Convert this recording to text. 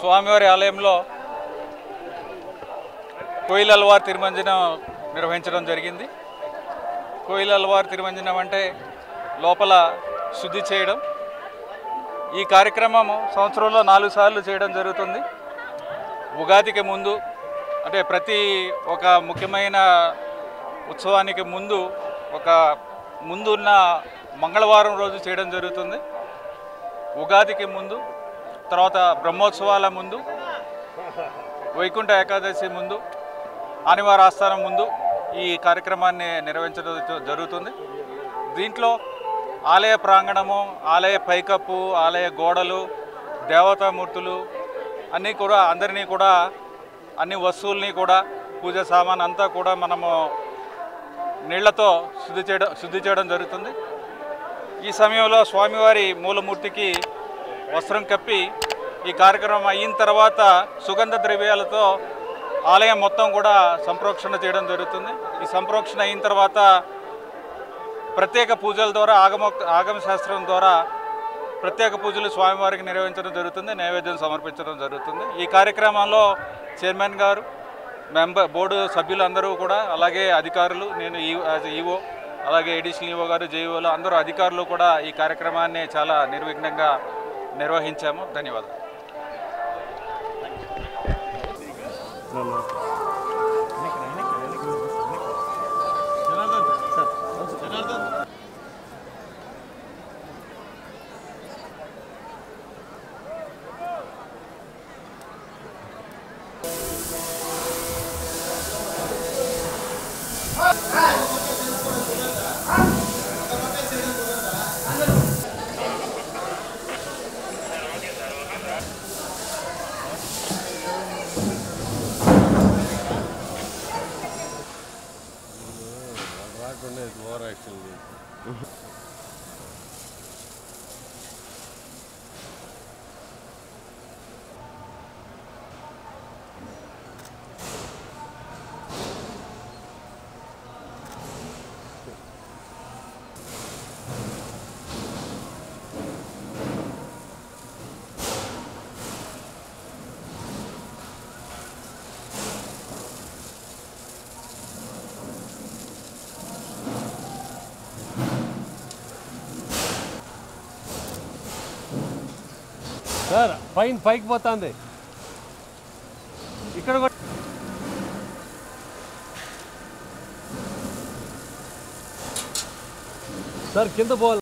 స్వామివారి ఆలయంలో కోయిలల్వార్ తిరుమంజనం నిర్వహించడం జరిగింది. కోయిలల్వార్ తిరుమంజనం అంటే లోపల శుద్ధి చేయడం. ఈ కార్యక్రమం సంవత్సరంలో 4 సార్లు చేయడం జరుగుతుంది. ఉగాదికి ముందు అంటే ప్రతి ఒక ముఖ్యమైన ఉత్సవానికి ముందు ముందున్న మంగళవారం రోజు చేయడం జరుగుతుంది. ఉగాదికి ముందు, తర్వాత బ్రహ్మోత్సవాల ముందు, వైకుంఠ ఏకాదశి ముందు, ఆదివార ఆస్థానం ముందు ఈ కార్యక్రమాన్ని నిర్వహించడం జరుగుతుంది. దీంట్లో ఆలయ ప్రాంగణము, ఆలయ పైకప్పు, ఆలయ గోడలు, దేవతామూర్తులు అందరినీ కూడా అన్ని వస్తువుల్ని కూడా పూజా సామాన్ అంతా కూడా మనము నీళ్లతో శుద్ధి చేయడం జరుగుతుంది. ఈ సమయంలో స్వామివారి మూలమూర్తికి వస్త్రం కప్పి ఈ కార్యక్రమం అయిన తర్వాత సుగంధ ద్రవ్యాలతో ఆలయం మొత్తం కూడా సంప్రోక్షణ చేయడం జరుగుతుంది. ఈ సంప్రోక్షణ అయిన తర్వాత ప్రత్యేక పూజల ద్వారా ఆగమ శాస్త్రం ద్వారా ప్రత్యేక పూజలు స్వామివారికి నిర్వహించడం జరుగుతుంది. నైవేద్యం సమర్పించడం జరుగుతుంది. ఈ కార్యక్రమంలో చైర్మన్ గారు, బోర్డు సభ్యులందరూ కూడా, అలాగే అధికారులు, నేను ఈఓ, అలాగే ఎడిషనల్ ఈఓ గారు, జేఈఓలు అందరూ అధికారులు కూడా ఈ కార్యక్రమాన్ని చాలా నిర్విఘ్నంగా నిర్వహించాము. ధన్యవాదాలు. More actually. సార్ పైకి పోతుంది ఇక్కడ సార్ కింద పోవాలి.